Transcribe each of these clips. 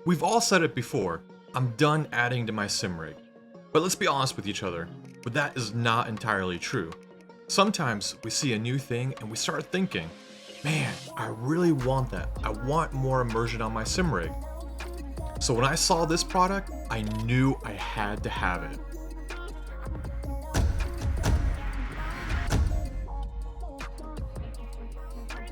We've all said it before, I'm done adding to my sim rig. But let's be honest with each other, but that is not entirely true. Sometimes we see a new thing and we start thinking, man, I really want that. I want more immersion on my sim rig. So when I saw this product, I knew I had to have it.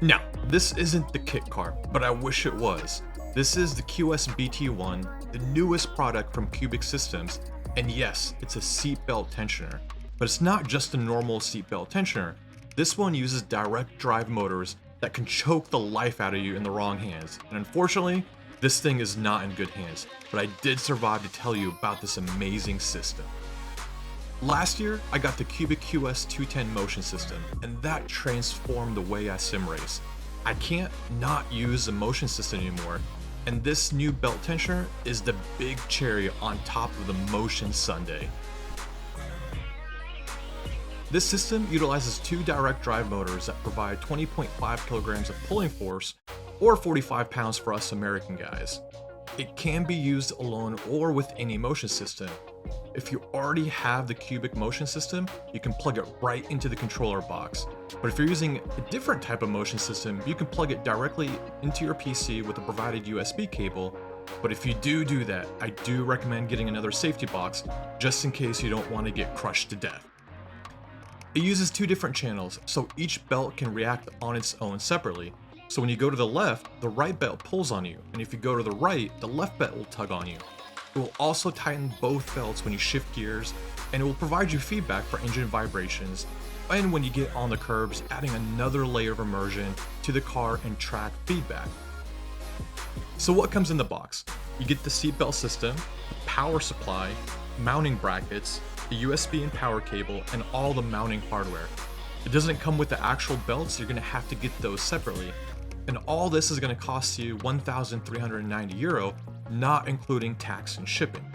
Now, this isn't the kit car, but I wish it was. This is the QS-BT1, the newest product from Qubic Systems, and yes, it's a seatbelt tensioner. But it's not just a normal seatbelt tensioner. This one uses direct drive motors that can choke the life out of you in the wrong hands. And unfortunately, this thing is not in good hands, but I did survive to tell you about this amazing system. Last year, I got the Qubic QS-210 motion system, and that transformed the way I sim race. I can't not use the motion system anymore, and this new belt tensioner is the big cherry on top of the motion sundae. This system utilizes two direct drive motors that provide 20.5 kilograms of pulling force, or 45 pounds for us American guys. It can be used alone or with any motion system. If you already have the Qubic motion system, you can plug it right into the controller box. But if you're using a different type of motion system, you can plug it directly into your PC with a provided USB cable. But if you do that, I do recommend getting another safety box just in case you don't want to get crushed to death. It uses two different channels, so each belt can react on its own separately. So when you go to the left, the right belt pulls on you, and if you go to the right, the left belt will tug on you. It will also tighten both belts when you shift gears, and it will provide you feedback for engine vibrations, and when you get on the curbs, adding another layer of immersion to the car and track feedback. So what comes in the box? You get the seatbelt system, power supply, mounting brackets, the USB and power cable, and all the mounting hardware. It doesn't come with the actual belts, you're going to have to get those separately. And all this is going to cost you €1,390, not including tax and shipping.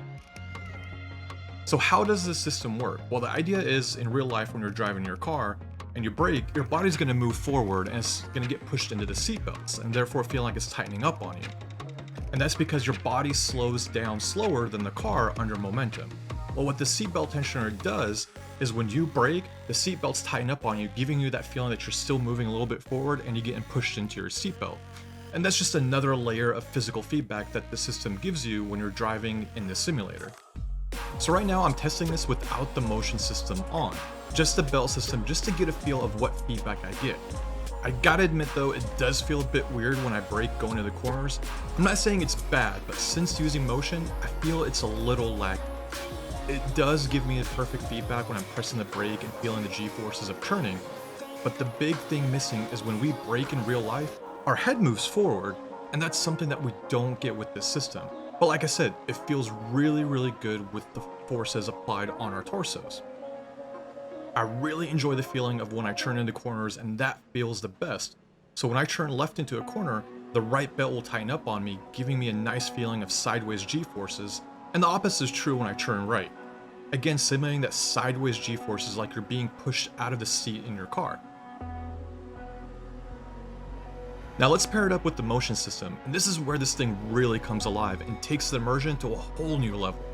So how does this system work? Well, the idea is in real life when you're driving your car and you brake, your body's going to move forward and it's going to get pushed into the seatbelts and therefore feel like it's tightening up on you. And that's because your body slows down slower than the car under momentum. Well, what the seatbelt tensioner does is when you brake, the seatbelts tighten up on you, giving you that feeling that you're still moving a little bit forward and you're getting pushed into your seatbelt. And that's just another layer of physical feedback that the system gives you when you're driving in the simulator. So right now I'm testing this without the motion system on, just the belt system, just to get a feel of what feedback I get. I gotta admit though, it does feel a bit weird when I brake going to the corners. I'm not saying it's bad, but since using motion, I feel it's a little laggy. It does give me a perfect feedback when I'm pressing the brake and feeling the G-forces of turning, but the big thing missing is when we brake in real life, our head moves forward, and that's something that we don't get with this system. But like I said, it feels really good with the forces applied on our torsos. I really enjoy the feeling of when I turn into corners, and that feels the best. So when I turn left into a corner, the right belt will tighten up on me, giving me a nice feeling of sideways G-forces, and the opposite is true when I turn right. Again, simulating that sideways G-forces like you're being pushed out of the seat in your car. Now let's pair it up with the motion system, and this is where this thing really comes alive and takes the immersion to a whole new level.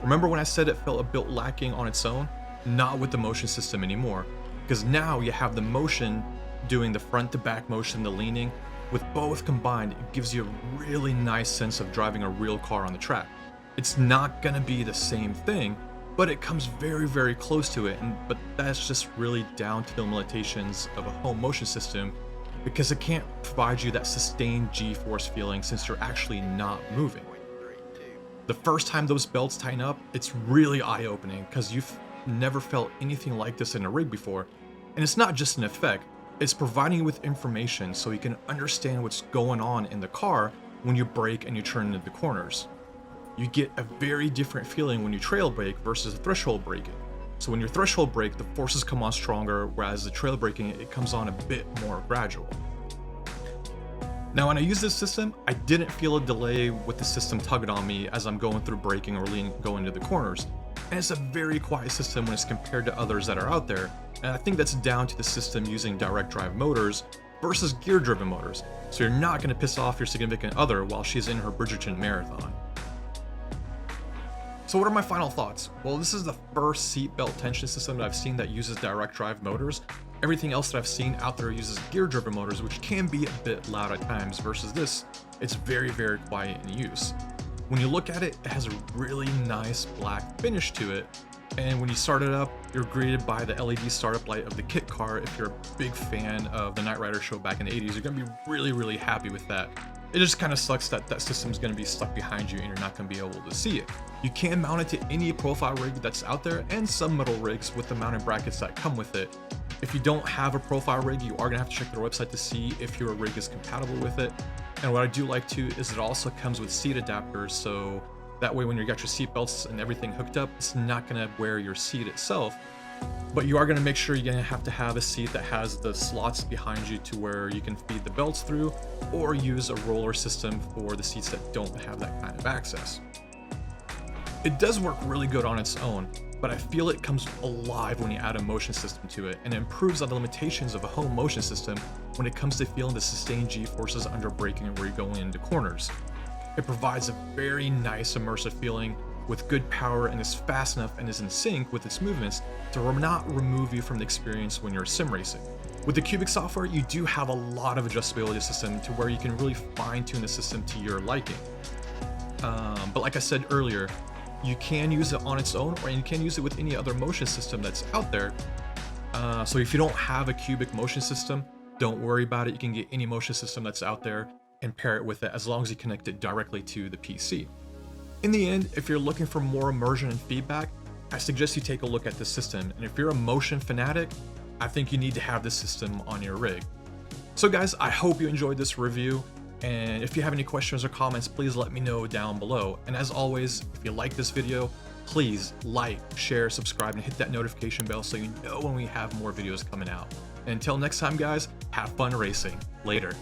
Remember when I said it felt a bit lacking on its own? Not with the motion system anymore, because now you have the motion doing the front to back motion, the leaning. With both combined, it gives you a really nice sense of driving a real car on the track. It's not gonna be the same thing, but it comes very close to it, but that's just really down to the limitations of a home motion system, because it can't provide you that sustained G-force feeling since you're actually not moving. The first time those belts tighten up, it's really eye-opening because you've never felt anything like this in a rig before. And it's not just an effect, it's providing you with information so you can understand what's going on in the car when you brake and you turn into the corners. You get a very different feeling when you trail brake versus threshold braking. So when you're threshold brake, the forces come on stronger, whereas the trail braking, it comes on a bit more gradual. Now when I use this system, I didn't feel a delay with the system tugging on me as I'm going through braking or going to the corners. And it's a very quiet system when it's compared to others that are out there, and I think that's down to the system using direct drive motors versus gear-driven motors, so you're not going to piss off your significant other while she's in her Bridgerton marathon. So what are my final thoughts? Well, this is the first seatbelt tension system that I've seen that uses direct drive motors. Everything else that I've seen out there uses gear-driven motors, which can be a bit loud at times, versus this, it's very, very quiet in use. When you look at it, it has a really nice black finish to it, and when you start it up, you're greeted by the LED startup light of the kit car. If you're a big fan of the Knight Rider show back in the 80s, you're going to be really, really happy with that. It just kind of sucks that that system's going to be stuck behind you and you're not going to be able to see it. You can mount it to any profile rig that's out there and some metal rigs with the mounting brackets that come with it. If you don't have a profile rig, you are going to have to check their website to see if your rig is compatible with it. And what I do like too is it also comes with seat adapters, so that way when you got your seat belts and everything hooked up, it's not going to wear your seat itself. But you are going to make sure you're going to have a seat that has the slots behind you to where you can feed the belts through, or use a roller system for the seats that don't have that kind of access. It does work really good on its own, but I feel it comes alive when you add a motion system to it, and it improves on the limitations of a home motion system when it comes to feeling the sustained G-forces under braking where you're going into corners. It provides a very nice immersive feeling with good power and is fast enough and is in sync with its movements to not remove you from the experience when you're sim racing. With the Qubic software, you do have a lot of adjustability system to where you can really fine-tune the system to your liking. But like I said earlier, you can use it on its own, or you can use it with any other motion system that's out there. So if you don't have a Qubic motion system, don't worry about it. You can get any motion system that's out there and pair it with it as long as you connect it directly to the PC. In the end, if you're looking for more immersion and feedback, I suggest you take a look at this system. And if you're a motion fanatic, I think you need to have this system on your rig. So guys, I hope you enjoyed this review. And if you have any questions or comments, please let me know down below. And as always, if you like this video, please like, share, subscribe, and hit that notification bell so you know when we have more videos coming out. And until next time, guys, have fun racing. Later.